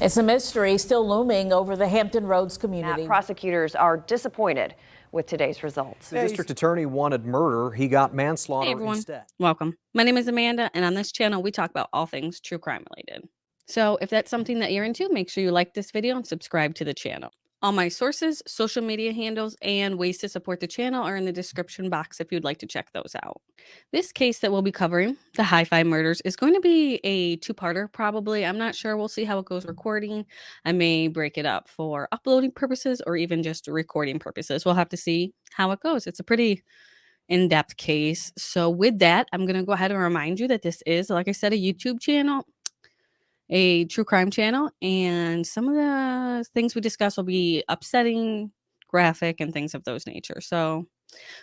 It's a mystery still looming over the Hampton Roads community. Prosecutors are disappointed with today's results. The district attorney wanted murder. He got manslaughter Hey everyone, instead. welcome. My name is Amanda, and on this channel, we talk about all things true crime related. So if that's something that you're into, make sure you like this video and subscribe to the channel. All my sources, social media handles, and ways to support the channel are in the description box if you'd like to check those out. This case that we'll be covering, the Hi-Fi murders, is going to be a two-parter probably. I'm not sure. We'll see how it goes recording. I may break it up for uploading purposes or even just recording purposes. We'll have to see how it goes. It's a pretty in-depth case. So with that, I'm going to go ahead and remind you that this is, like I said, a YouTube channel, a true crime channel, and some of the things we discuss will be upsetting, graphic, and things of those nature. So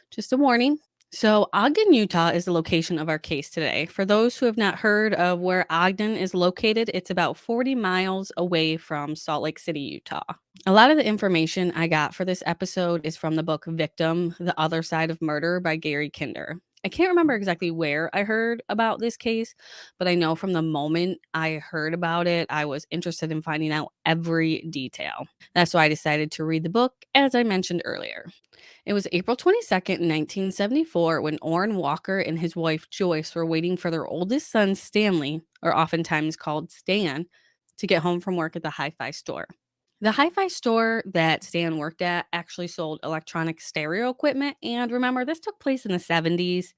just a warning. So Ogden, Utah is the location of our case today. For those who have not heard of where Ogden is located, it's about 40 miles away from Salt Lake City, Utah. A lot of the information I got for this episode is from the book Victim: The Other Side of Murder by Gary Kinder. I can't remember exactly where I heard about this case, but I know from the moment I heard about it, I was interested in finding out every detail. That's why I decided to read the book, as I mentioned earlier. It was April 22nd, 1974, when Orren Walker and his wife Joyce were waiting for their oldest son, Stanley, or oftentimes called Stan, to get home from work at the Hi-Fi store. The Hi-Fi store that Stan worked at actually sold electronic stereo equipment, and remember, this took place in the 70s,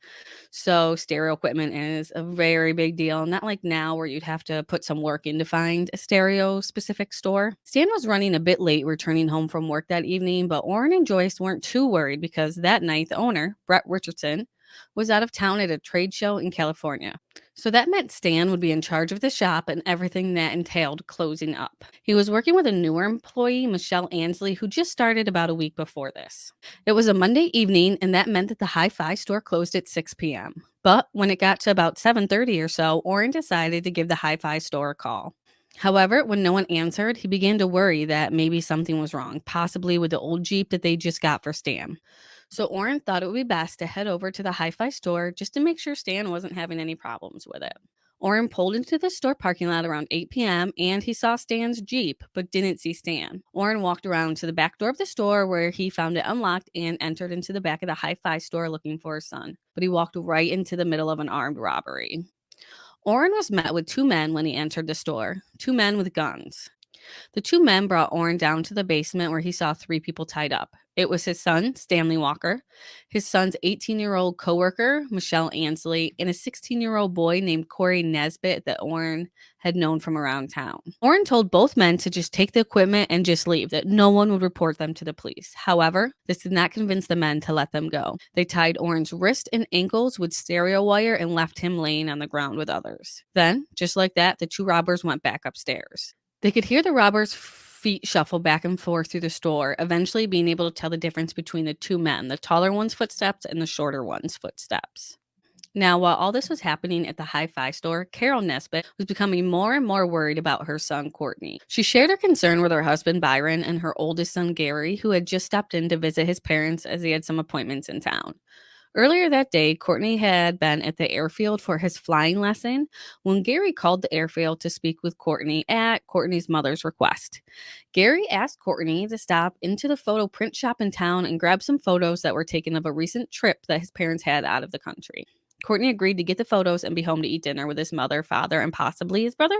so stereo equipment is a very big deal, not like now where you'd have to put some work in to find a stereo-specific store. Stan was running a bit late returning home from work that evening, but Orren and Joyce weren't too worried because that night the owner, Brett Richardson, was out of town at a trade show in California. So that meant Stan would be in charge of the shop and everything that entailed closing up. He was working with a newer employee, Michelle Ansley, who just started about a week before this. It was a Monday evening, and that meant that the Hi-Fi store closed at 6 p.m. But when it got to about 7:30 or so, Orren decided to give the Hi-Fi store a call. However, when no one answered, he began to worry that maybe something was wrong, possibly with the old Jeep that they just got for Stan. So Orren thought it would be best to head over to the Hi-Fi store just to make sure Stan wasn't having any problems with it. Orren pulled into the store parking lot around 8 p.m. and he saw Stan's Jeep, but didn't see Stan. Orren walked around to the back door of the store where he found it unlocked and entered into the back of the Hi-Fi store looking for his son. But he walked right into the middle of an armed robbery. Orren was met with two men when he entered the store, two men with guns. The two men brought Orren down to the basement where he saw three people tied up. It was his son, Stanley Walker, his son's 18-year-old coworker, Michelle Ansley, and a 16-year-old boy named Corey Naisbett that Orren had known from around town. Orren told both men to just take the equipment and just leave, that no one would report them to the police. However, this did not convince the men to let them go. They tied Orren's wrist and ankles with stereo wire and left him laying on the ground with others. Then, just like that, the two robbers went back upstairs. They could hear the robbers' feet shuffle back and forth through the store, eventually being able to tell the difference between the two men, the taller one's footsteps and the shorter one's footsteps. Now, while all this was happening at the Hi-Fi store, Carol Naisbett was becoming more and more worried about her son, Cortney. She shared her concern with her husband, Byron, and her oldest son, Gary, who had just stopped in to visit his parents as he had some appointments in town. Earlier that day, Cortney had been at the airfield for his flying lesson when Gary called the airfield to speak with Cortney at Cortney's mother's request. Gary asked Cortney to stop into the photo print shop in town and grab some photos that were taken of a recent trip that his parents had out of the country. Cortney agreed to get the photos and be home to eat dinner with his mother, father, and possibly his brother.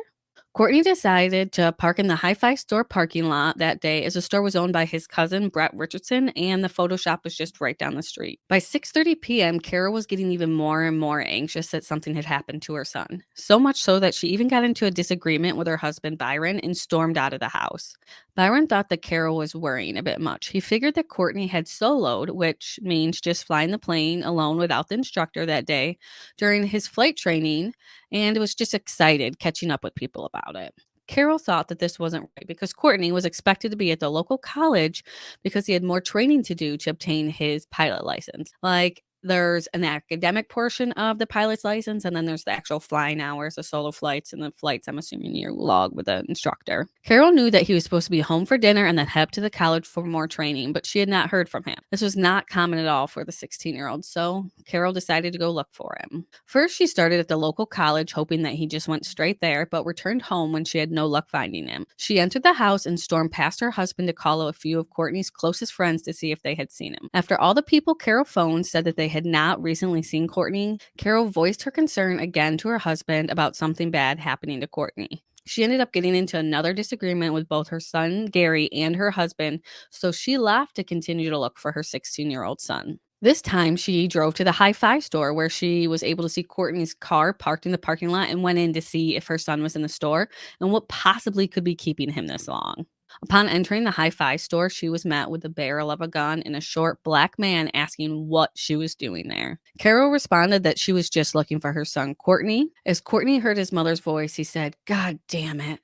Cortney decided to park in the Hi-Fi store parking lot that day as the store was owned by his cousin, Brett Richardson, and the photo shop was just right down the street. By 6:30 p.m., Carol was getting even more and more anxious that something had happened to her son. So much so that she even got into a disagreement with her husband, Byron, and stormed out of the house. Byron thought that Carol was worrying a bit much. He figured that Cortney had soloed, which means just flying the plane alone without the instructor that day during his flight training, and was just excited catching up with people about it. Carol thought that this wasn't right because Cortney was expected to be at the local college because he had more training to do to obtain his pilot license. Like, There's an academic portion of the pilot's license, and then there's the actual flying hours, the solo flights, and the flights I'm assuming you log with the instructor. Carol knew that he was supposed to be home for dinner and then head up to the college for more training, but she had not heard from him. This was not common at all for the 16-year-old, so Carol decided to go look for him. First, she started at the local college, hoping that he just went straight there, but returned home when she had no luck finding him. She entered the house and stormed past her husband to call a few of Cortney's closest friends to see if they had seen him. After all the people Carol phoned said that they had not recently seen Cortney, Carol voiced her concern again to her husband about something bad happening to Cortney. She ended up getting into another disagreement with both her son, Gary, and her husband, so she left to continue to look for her 16-year-old son. This time, she drove to the hi-fi store where she was able to see Cortney's car parked in the parking lot and went in to see if her son was in the store and what possibly could be keeping him this long. Upon entering the hi-fi store, she was met with the barrel of a gun and a short black man asking what she was doing there. Carol responded that she was just looking for her son, Cortney. As Cortney heard his mother's voice, he said, "God damn it."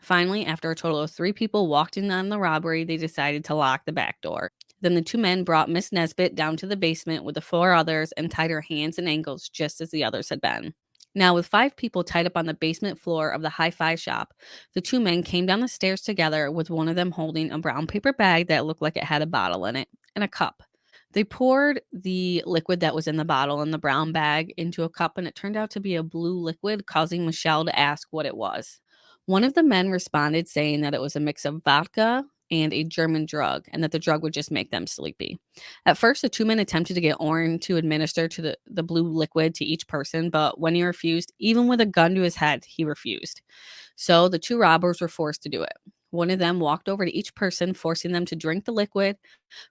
Finally, after a total of 3 people walked in on the robbery, they decided to lock the back door. Then the 2 men brought Miss Naisbett down to the basement with the 4 others and tied her hands and ankles just as the others had been. Now, with 5 people tied up on the basement floor of the hi-fi shop, the 2 men came down the stairs together with one of them holding a brown paper bag that looked like it had a bottle in it and a cup. They poured the liquid that was in the bottle in the brown bag into a cup, and it turned out to be a blue liquid, causing Michelle to ask what it was. One of the men responded saying that it was a mix of vodka and a German drug, and that the drug would just make them sleepy. At first, the 2 men attempted to get Orren to administer to the blue liquid to each person, but when he refused, even with a gun to his head, he refused. So the 2 robbers were forced to do it. One of them walked over to each person, forcing them to drink the liquid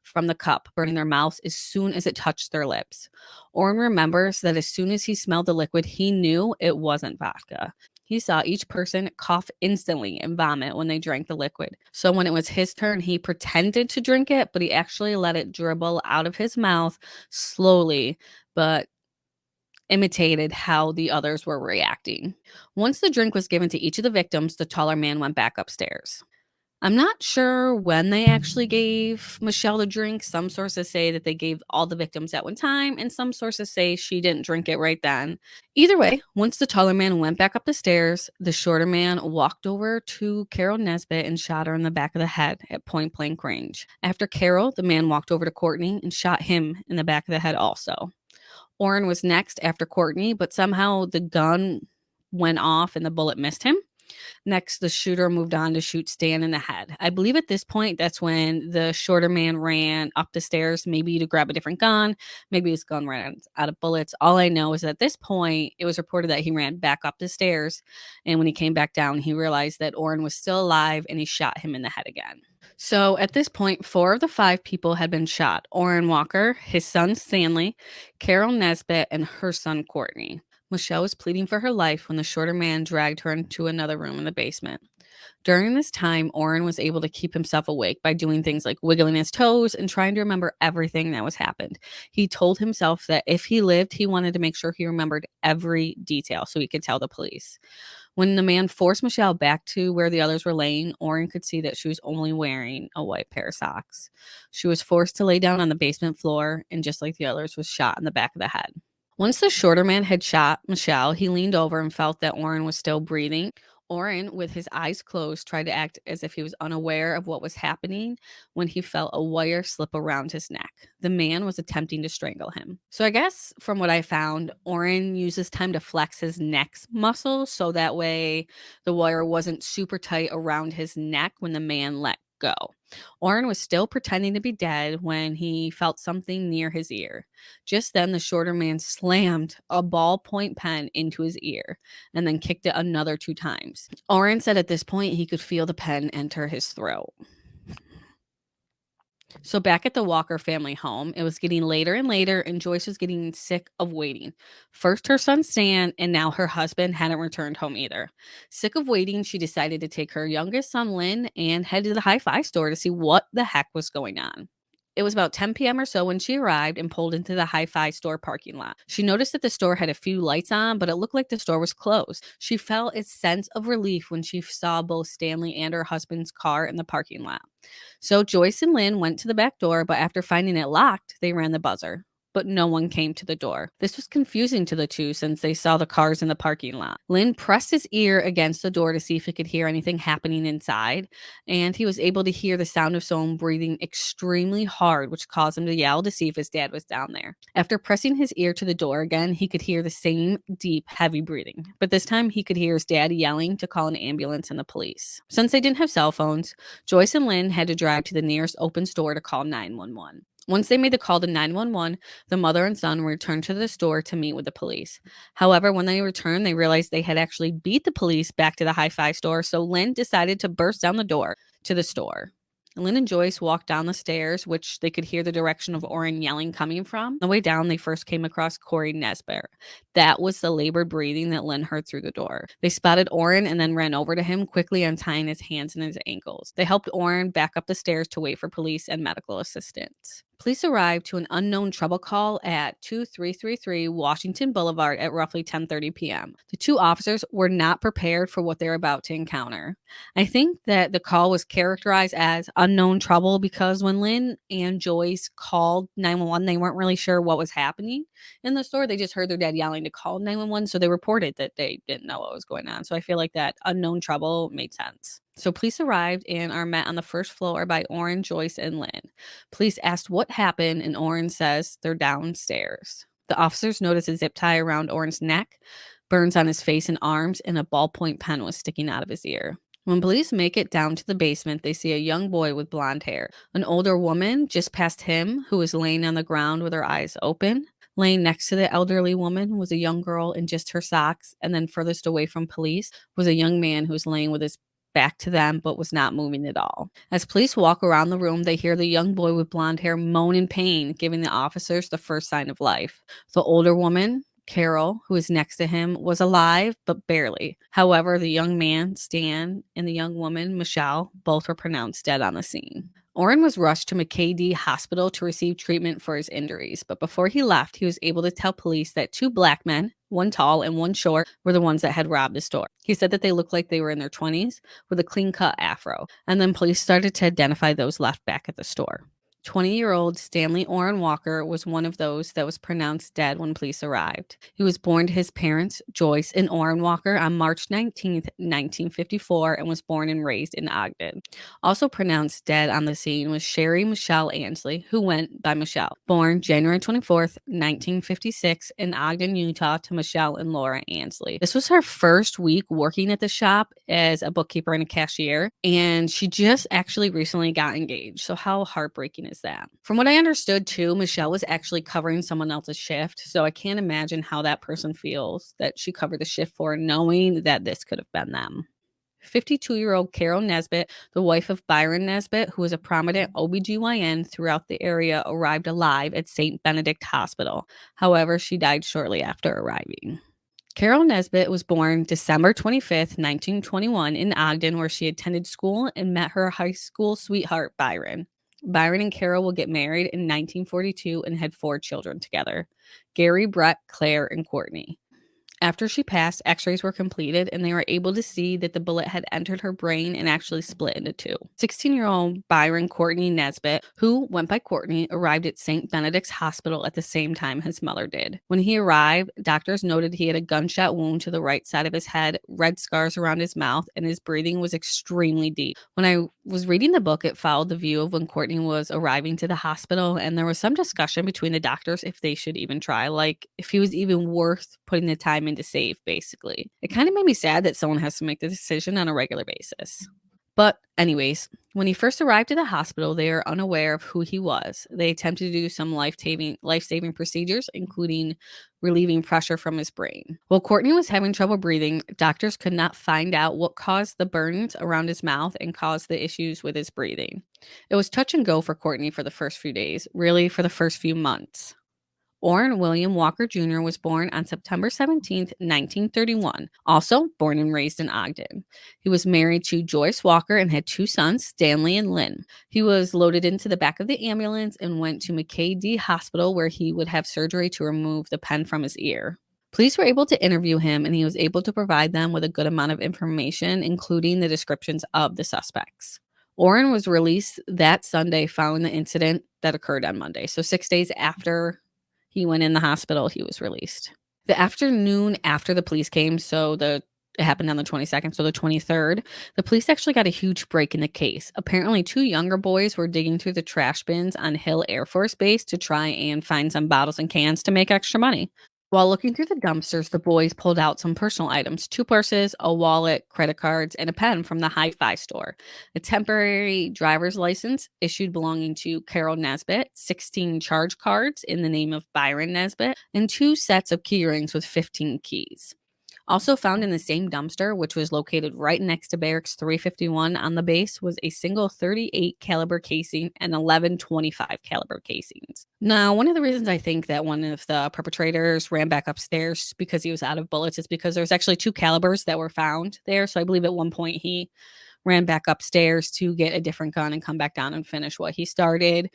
from the cup, burning their mouths as soon as it touched their lips. Orren remembers that as soon as he smelled the liquid, he knew it wasn't vodka. He saw each person cough instantly and vomit when they drank the liquid. So when it was his turn, he pretended to drink it, but he actually let it dribble out of his mouth slowly, but imitated how the others were reacting. Once the drink was given to each of the victims, the taller man went back upstairs. I'm not sure when they actually gave Michelle the drink. Some sources say that they gave all the victims at one time, and some sources say she didn't drink it right then. Either way, once the taller man went back up the stairs, the shorter man walked over to Carol Naisbett and shot her in the back of the head at point blank range. After Carol, the man walked over to Cortney and shot him in the back of the head also. Orren was next after Cortney, but somehow the gun went off and the bullet missed him. Next, the shooter moved on to shoot Stan in the head. I believe at this point, that's when the shorter man ran up the stairs, maybe to grab a different gun. Maybe his gun ran out of bullets. All I know is that at this point, it was reported that he ran back up the stairs. And when he came back down, he realized that Orren was still alive and he shot him in the head again. So at this point, 4 of the 5 people had been shot. Orren Walker, his son Stanley, Carol Naisbett, and her son Cortney. Michelle was pleading for her life when the shorter man dragged her into another room in the basement. During this time, Orren was able to keep himself awake by doing things like wiggling his toes and trying to remember everything that was happened. He told himself that if he lived, he wanted to make sure he remembered every detail so he could tell the police. When the man forced Michelle back to where the others were laying, Orren could see that she was only wearing a white pair of socks. She was forced to lay down on the basement floor and, just like the others, was shot in the back of the head. Once the shorter man had shot Michelle, he leaned over and felt that Orren was still breathing. Orren, with his eyes closed, tried to act as if he was unaware of what was happening when he felt a wire slip around his neck. The man was attempting to strangle him. So I guess from what I found, Orren used this time to flex his neck muscle so that way the wire wasn't super tight around his neck when the man let go. Orren was still pretending to be dead when he felt something near his ear. Just then, the shorter man slammed a ballpoint pen into his ear and then kicked it another 2 times. Orren said at this point he could feel the pen enter his throat. So back at the Walker family home, it was getting later and later, and Joyce was getting sick of waiting. First her son Stan, and now her husband hadn't returned home either. Sick of waiting, she decided to take her youngest son Lynn and head to the hi-fi store to see what the heck was going on. It was about 10 p.m. or so when she arrived and pulled into the hi-fi store parking lot. She noticed that the store had a few lights on, but it looked like the store was closed. She felt a sense of relief when she saw both Stanley and her husband's car in the parking lot. So Joyce and Lynn went to the back door, but after finding it locked, they ran the buzzer. but no one came to the door. This was confusing to the two since they saw the cars in the parking lot. Lynn pressed his ear against the door to see if he could hear anything happening inside, and he was able to hear the sound of someone breathing extremely hard, which caused him to yell to see if his dad was down there. After pressing his ear to the door again, he could hear the same deep, heavy breathing, but this time he could hear his dad yelling to call an ambulance and the police. Since they didn't have cell phones, Joyce and Lynn had to drive to the nearest open store to call 911. Once they made the call to 911, the mother and son returned to the store to meet with the police. However, when they returned, they realized they had actually beat the police back to the hi-fi store, so Lynn decided to burst down the door to the store. Lynn and Joyce walked down the stairs, which they could hear the direction of Orren yelling coming from. On the way down, they first came across Corey Naisbett. That was the labored breathing that Lynn heard through the door. They spotted Orren and then ran over to him, quickly untying his hands and his ankles. They helped Orren back up the stairs to wait for police and medical assistance. Police arrived to an unknown trouble call at 2333 Washington Boulevard at roughly 10:30 p.m. The two officers were not prepared for what they were about to encounter. I think that the call was characterized as unknown trouble because when Lynn and Joyce called 911, they weren't really sure what was happening in the store. They just heard their dad yelling to call 911, so they reported that they didn't know what was going on. So I feel like that unknown trouble made sense. So police arrived and are met on the first floor by Orren, Joyce, and Lynn. Police asked what happened, and Orren says they're downstairs. The officers noticed a zip tie around Orren's neck, burns on his face and arms, and a ballpoint pen was sticking out of his ear. When police make it down to the basement, they see a young boy with blonde hair. An older woman just past him who was laying on the ground with her eyes open. Laying next to the elderly woman was a young girl in just her socks, and then furthest away from police was a young man who was laying with his back to them but was not moving at all. As police walk around the room, they hear the young boy with blonde hair moan in pain, giving the officers the first sign of life. The older woman, Carol, who was next to him, was alive, but barely. However, the young man, Stan, and the young woman, Michelle, both were pronounced dead on the scene. Orren was rushed to McKay Hospital to receive treatment for his injuries, but before he left, he was able to tell police that two black men, one tall and one short, were the ones that had robbed the store. He said that they looked like they were in their 20s with a clean-cut afro, and then police started to identify those left back at the store. 20-year-old Stanley Orren Walker was one of those that was pronounced dead when police arrived. He was born to his parents, Joyce and Orren Walker, on March 19, 1954, and was born and raised in Ogden. Also pronounced dead on the scene was Sherry Michelle Ansley, who went by Michelle, born January 24, 1956, in Ogden, Utah, to Michelle and Laura Ansley. This was her first week working at the shop as a bookkeeper and a cashier, and she just actually recently got engaged. So how heartbreaking is that? From what I understood too, Michelle was actually covering someone else's shift, so I can't imagine how that person feels that she covered the shift for, knowing that this could have been them. 52-year-old Carol Naisbett, the wife of Byron Naisbett, who was a prominent OBGYN throughout the area, arrived alive at St. Benedict Hospital. However, she died shortly after arriving. Carol Naisbett was born December 25th, 1921 in Ogden, where she attended school and met her high school sweetheart, Byron. Byron and Carol will get married in 1942 and had 4 children together: Gary, Brett, Claire, and Cortney. After she passed, x-rays were completed and they were able to see that the bullet had entered her brain and actually split into 2. 16-year-old Byron Cortney Naisbett, who went by Cortney, arrived at St. Benedict's Hospital at the same time his mother did. When he arrived, doctors noted he had a gunshot wound to the right side of his head, red scars around his mouth, and his breathing was extremely deep. When I was reading the book, it followed the view of when Cortney was arriving to the hospital, and there was some discussion between the doctors if they should even try, like if he was even worth putting the time in to save, basically. It kind of made me sad that someone has to make the decision on a regular basis. But anyways, when he first arrived at the hospital, they were unaware of who he was. They attempted to do some life-saving procedures, including relieving pressure from his brain. While Cortney was having trouble breathing, doctors could not find out what caused the burns around his mouth and caused the issues with his breathing. It was touch and go for Cortney for the first few days, really for the first few months. Orren William Walker Jr. was born on September 17, 1931, also born and raised in Ogden. He was married to Joyce Walker and had 2 sons, Stanley and Lynn. He was loaded into the back of the ambulance and went to McKay Hospital, where he would have surgery to remove the pen from his ear. Police were able to interview him, and he was able to provide them with a good amount of information, including the descriptions of the suspects. Orren was released that Sunday following the incident that occurred on Monday, so 6 days after He went in the hospital. He was released. The afternoon after the police came, it happened on the 22nd, so the 23rd, the police actually got a huge break in the case. Apparently, 2 younger boys were digging through the trash bins on Hill Air Force Base to try and find some bottles and cans to make extra money. While looking through the dumpsters, the boys pulled out some personal items, 2 purses, a wallet, credit cards, and a pen from the Hi-Fi store. A temporary driver's license issued belonging to Carol Naisbett, 16 charge cards in the name of Byron Naisbett, and 2 sets of key rings with 15 keys. Also found in the same dumpster, which was located right next to Barracks 351 on the base, was a single 38 caliber casing and 11 25 caliber casings. Now, one of the reasons I think that one of the perpetrators ran back upstairs because he was out of bullets is because there's actually 2 calibers that were found there. So I believe at one point he ran back upstairs to get a different gun and come back down and finish what he started.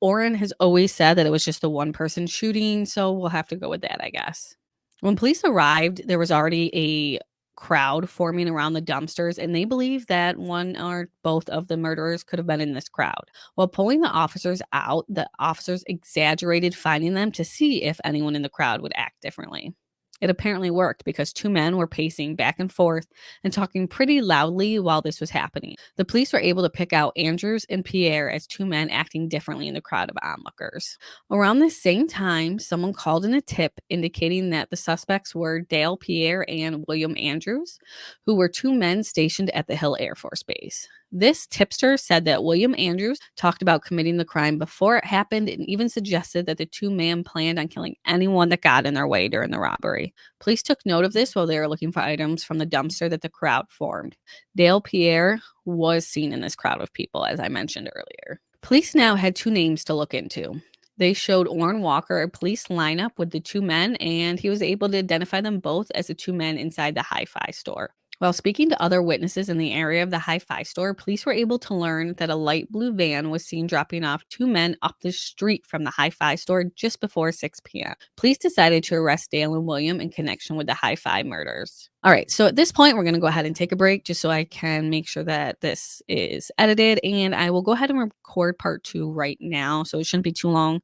Orren has always said that it was just the one person shooting, so we'll have to go with that, I guess. When police arrived, there was already a crowd forming around the dumpsters, and they believe that one or both of the murderers could have been in this crowd. While pulling the officers out, the officers exaggerated finding them to see if anyone in the crowd would act differently. It apparently worked because 2 men were pacing back and forth and talking pretty loudly while this was happening. The police were able to pick out Andrews and Pierre as 2 men acting differently in the crowd of onlookers. Around the same time, someone called in a tip indicating that the suspects were Dale Pierre and William Andrews, who were 2 men stationed at the Hill Air Force Base. This tipster said that William Andrews talked about committing the crime before it happened and even suggested that the 2 men planned on killing anyone that got in their way during the robbery. Police took note of this while they were looking for items from the dumpster that the crowd formed. Dale Pierre was seen in this crowd of people, as I mentioned earlier. Police now had 2 names to look into. They showed Orren Walker a police lineup with the 2 men, and he was able to identify them both as the 2 men inside the Hi-Fi store. While speaking to other witnesses in the area of the Hi-Fi store, police were able to learn that a light blue van was seen dropping off 2 men up the street from the Hi-Fi store just before 6 p.m. Police decided to arrest Dale and William in connection with the Hi-Fi murders. All right, so at this point, we're going to go ahead and take a break just so I can make sure that this is edited, and I will go ahead and record part 2 right now, so it shouldn't be too long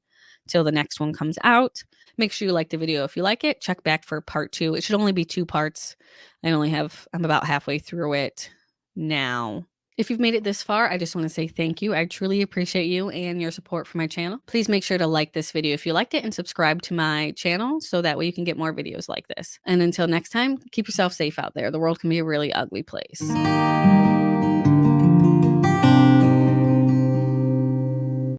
till the next one comes out. Make sure you like the video if you like it. Check back for part 2. It should only be 2 parts. I'm about halfway through it now. If you've made it this far, I just want to say thank you. I truly appreciate you and your support for my channel. Please make sure to like this video if you liked it and subscribe to my channel so that way you can get more videos like this. And until next time, keep yourself safe out there. The world can be a really ugly place.